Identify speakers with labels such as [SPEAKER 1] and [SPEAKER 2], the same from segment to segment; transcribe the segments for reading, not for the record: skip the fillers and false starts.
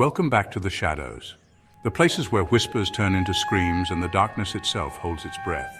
[SPEAKER 1] Welcome back to the shadows, the places where whispers turn into screams and the darkness itself holds its breath.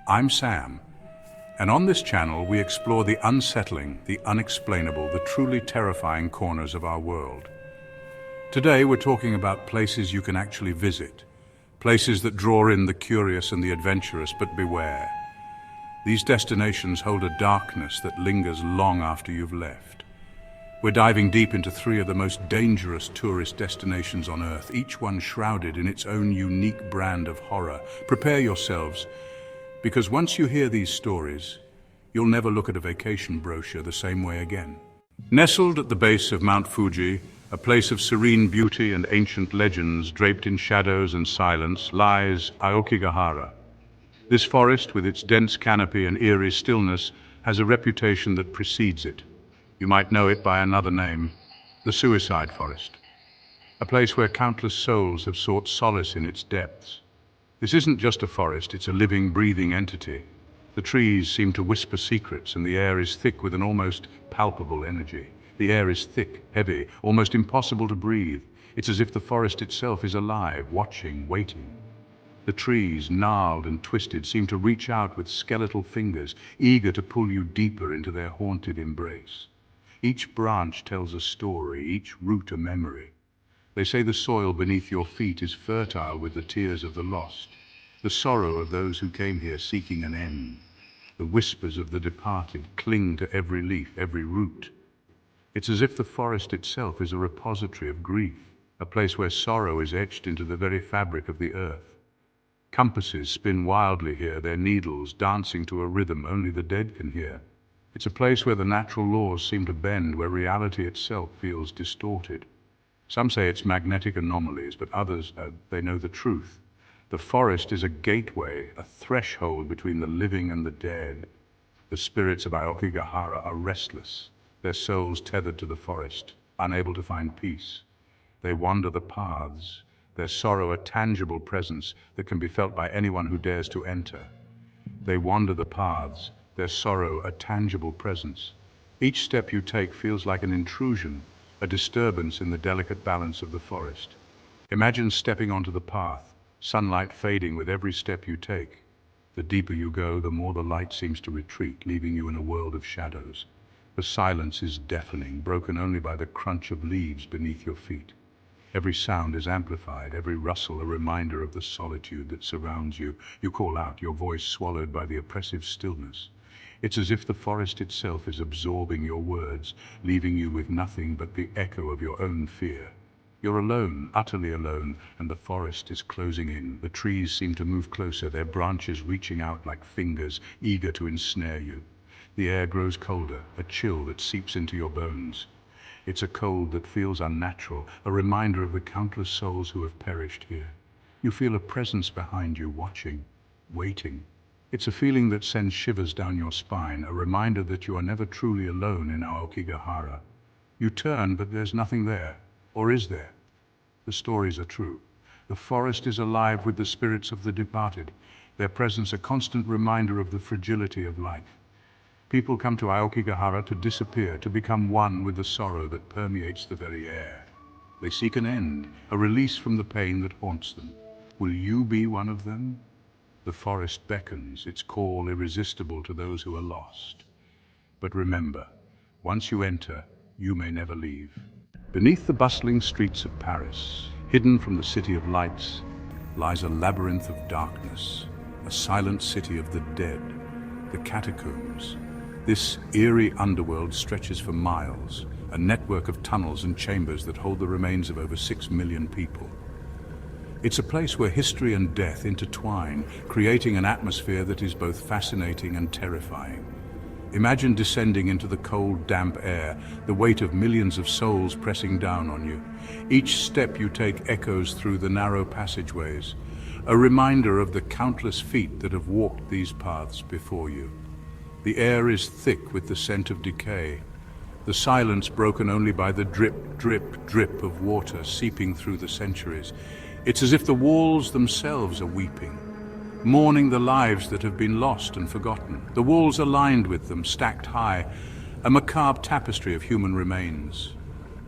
[SPEAKER 1] I'm Sam, and on this channel we explore the unsettling, the unexplainable, the truly terrifying corners of our world. Today we're talking about places you can actually visit, places that draw in the curious and the adventurous, but beware. These destinations hold a darkness that lingers long after you've left. We're diving deep into three of the most dangerous tourist destinations on Earth, each one shrouded in its own unique brand of horror. Prepare yourselves, because once you hear these stories, you'll never look at a vacation brochure the same way again. Nestled at the base of Mount Fuji, a place of serene beauty and ancient legends draped in shadows and silence, lies Aokigahara. This forest, with its dense canopy and eerie stillness, has a reputation that precedes it. You might know it by another name, the Suicide Forest, a place where countless souls have sought solace in its depths. This isn't just a forest, it's a living, breathing entity. The trees seem to whisper secrets, and the air is thick with an almost palpable energy. The air is thick, heavy, almost impossible to breathe. It's as if the forest itself is alive, watching, waiting. The trees, gnarled and twisted, seem to reach out with skeletal fingers, eager to pull you deeper into their haunted embrace. Each branch tells a story, each root a memory. They say the soil beneath your feet is fertile with the tears of the lost, the sorrow of those who came here seeking an end. The whispers of the departed cling to every leaf, every root. It's as if the forest itself is a repository of grief, a place where sorrow is etched into the very fabric of the earth. Compasses spin wildly here, their needles dancing to a rhythm only the dead can hear. It's a place where the natural laws seem to bend, where reality itself feels distorted. Some say it's magnetic anomalies, but others, they know the truth. The forest is a gateway, a threshold between the living and the dead. The spirits of Aokigahara are restless, their souls tethered to the forest, unable to find peace. They wander the paths, their sorrow a tangible presence that can be felt by anyone who dares to enter. They wander the paths, their sorrow a tangible presence. Each step you take feels like an intrusion, a disturbance in the delicate balance of the forest. Imagine stepping onto the path, sunlight fading with every step you take. The deeper you go, the more the light seems to retreat, leaving you in a world of shadows. The silence is deafening, broken only by the crunch of leaves beneath your feet. Every sound is amplified, every rustle a reminder of the solitude that surrounds you. You call out, your voice swallowed by the oppressive stillness. It's as if the forest itself is absorbing your words, leaving you with nothing but the echo of your own fear. You're alone, utterly alone, and the forest is closing in. The trees seem to move closer, their branches reaching out like fingers, eager to ensnare you. The air grows colder, a chill that seeps into your bones. It's a cold that feels unnatural, a reminder of the countless souls who have perished here. You feel a presence behind you, watching, waiting. It's a feeling that sends shivers down your spine, a reminder that you are never truly alone in Aokigahara. You turn, but there's nothing there. Or is there? The stories are true. The forest is alive with the spirits of the departed, their presence a constant reminder of the fragility of life. People come to Aokigahara to disappear, to become one with the sorrow that permeates the very air. They seek an end, a release from the pain that haunts them. Will you be one of them? The forest beckons, its call irresistible to those who are lost. But remember, once you enter, you may never leave. Beneath the bustling streets of Paris, hidden from the city of lights, lies a labyrinth of darkness, a silent city of the dead, the catacombs. This eerie underworld stretches for miles, a network of tunnels and chambers that hold the remains of over 6 million people. It's a place where history and death intertwine, creating an atmosphere that is both fascinating and terrifying. Imagine descending into the cold, damp air, the weight of millions of souls pressing down on you. Each step you take echoes through the narrow passageways, a reminder of the countless feet that have walked these paths before you. The air is thick with the scent of decay, the silence broken only by the drip, drip, drip of water seeping through the centuries. It's as if the walls themselves are weeping, mourning the lives that have been lost and forgotten. The walls are lined with them, stacked high, a macabre tapestry of human remains.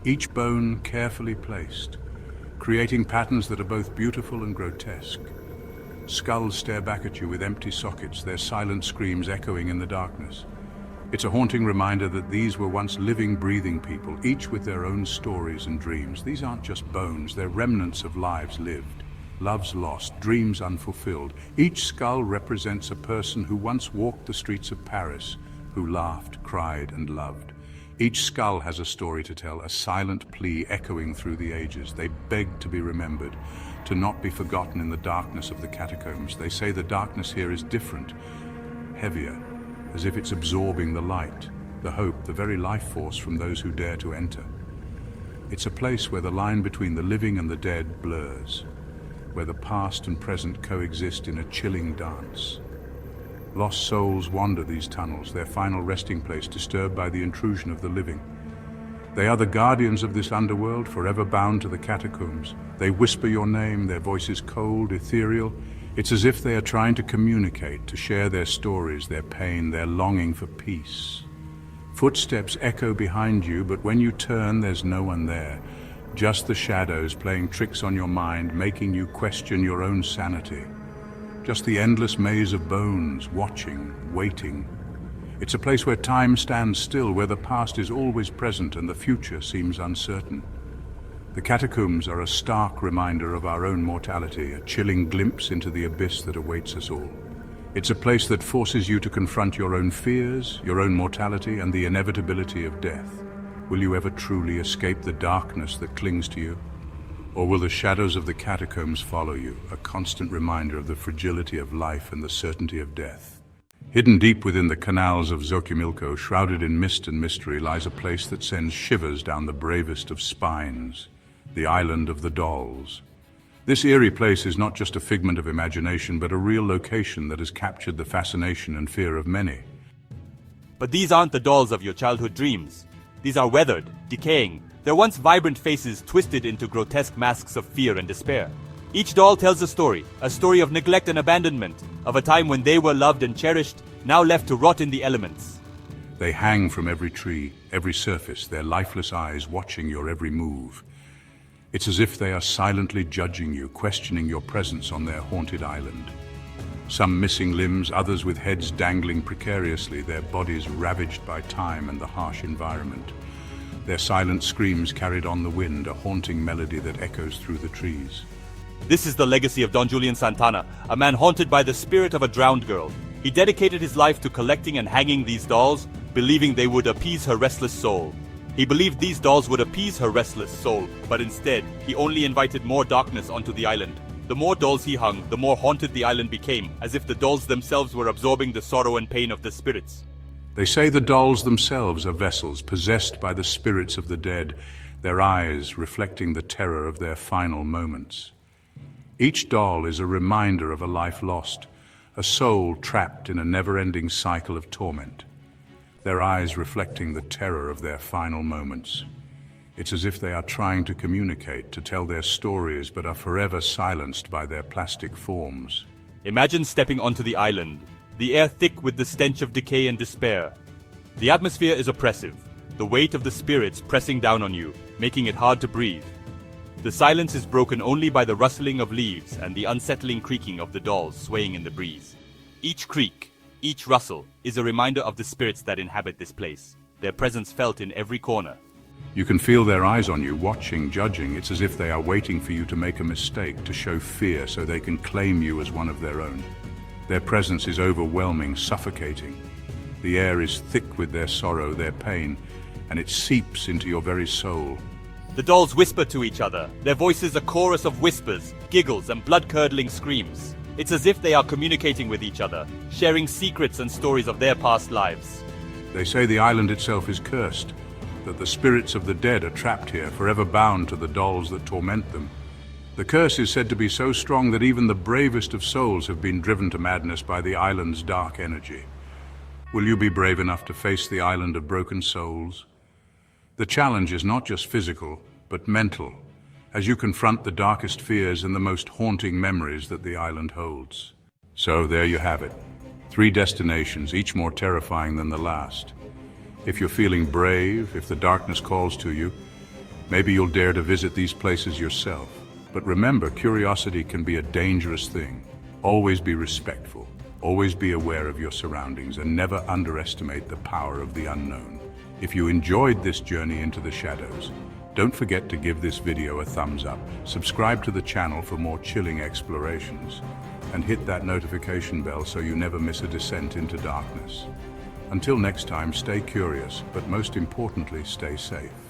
[SPEAKER 1] each bone carefully placed, creating patterns that are both beautiful and grotesque. Skulls stare back at you with empty sockets, their silent screams echoing in the darkness. It's a haunting reminder that these were once living, breathing people, each with their own stories and dreams. These aren't just bones, they're remnants of lives lived, loves lost, dreams unfulfilled. Each skull represents a person who once walked the streets of Paris, who laughed, cried, and loved. Each skull has a story to tell, a silent plea echoing through the ages. They beg to be remembered, to not be forgotten in the darkness of the catacombs. They say the darkness here is different, heavier, as if it's absorbing the light, the hope, the very life force from those who dare to enter. It's a place where the line between the living and the dead blurs, where the past and present coexist in a chilling dance. Lost souls wander these tunnels, their final resting place disturbed by the intrusion of the living. They are the guardians of this underworld, forever bound to the catacombs. They whisper your name, their voices cold, ethereal. It's as if they are trying to communicate, to share their stories, their pain, their longing for peace. Footsteps echo behind you, but when you turn, there's no one there. Just the shadows playing tricks on your mind, making you question your own sanity. Just the endless maze of bones, watching, waiting. It's a place where time stands still, where the past is always present and the future seems uncertain. The catacombs are a stark reminder of our own mortality, a chilling glimpse into the abyss that awaits us all. It's a place that forces you to confront your own fears, your own mortality, and the inevitability of death. Will you ever truly escape the darkness that clings to you? Or will the shadows of the catacombs follow you, a constant reminder of the fragility of life and the certainty of death? Hidden deep within the canals of Xochimilco, shrouded in mist and mystery, lies a place that sends shivers down the bravest of spines, the island of the dolls. This eerie place is not just a figment of imagination, but a real location that has captured the fascination and fear of many.
[SPEAKER 2] But these aren't the dolls of your childhood dreams. These are weathered, decaying, their once vibrant faces twisted into grotesque masks of fear and despair. Each doll tells a story of neglect and abandonment, of a time when they were loved and cherished, now left to rot in the elements.
[SPEAKER 1] They hang from every tree, every surface, their lifeless eyes watching your every move. It's as if they are silently judging you, questioning your presence on their haunted island. Some missing limbs, others with heads dangling precariously, their bodies ravaged by time and the harsh environment. Their silent screams carried on the wind, a haunting melody that echoes through the trees.
[SPEAKER 2] This is the legacy of Don Julian Santana, a man haunted by the spirit of a drowned girl. He dedicated his life to collecting and hanging these dolls, believing they would appease her restless soul. He believed these dolls would appease her restless soul, but instead, he only invited more darkness onto the island. The more dolls he hung, the more haunted the island became, as if the dolls themselves were absorbing the sorrow and pain of the spirits.
[SPEAKER 1] They say the dolls themselves are vessels, possessed by the spirits of the dead, their eyes reflecting the terror of their final moments. Each doll is a reminder of a life lost, a soul trapped in a never-ending cycle of torment, their eyes reflecting the terror of their final moments. It's as if they are trying to communicate, to tell their stories, but are forever silenced by their plastic forms.
[SPEAKER 2] Imagine stepping onto the island, the air thick with the stench of decay and despair. The atmosphere is oppressive, the weight of the spirits pressing down on you, making it hard to breathe. The silence is broken only by the rustling of leaves and the unsettling creaking of the dolls swaying in the breeze. Each creak, each rustle, is a reminder of the spirits that inhabit this place, their presence felt in every corner.
[SPEAKER 1] You can feel their eyes on you, watching, judging. It's as if they are waiting for you to make a mistake, to show fear so they can claim you as one of their own. Their presence is overwhelming, suffocating. The air is thick with their sorrow, their pain, and it seeps into your very soul.
[SPEAKER 2] The dolls whisper to each other, their voices a chorus of whispers, giggles, and blood-curdling screams. It's as if they are communicating with each other, sharing secrets and stories of their past lives.
[SPEAKER 1] They say the island itself is cursed, that the spirits of the dead are trapped here, forever bound to the dolls that torment them. The curse is said to be so strong that even the bravest of souls have been driven to madness by the island's dark energy. Will you be brave enough to face the island of broken souls? The challenge is not just physical, but mental, as you confront the darkest fears and the most haunting memories that the island holds. So there you have it. 3 destinations, each more terrifying than the last. If you're feeling brave, if the darkness calls to you, Maybe you'll dare to visit these places yourself. But remember, curiosity can be a dangerous thing. Always be respectful. Always be aware of your surroundings and never underestimate the power of the unknown. If you enjoyed this journey into the shadows, don't forget to give this video a thumbs up, subscribe to the channel for more chilling explorations, and hit that notification bell so you never miss a descent into darkness. Until next time, stay curious, but most importantly, stay safe.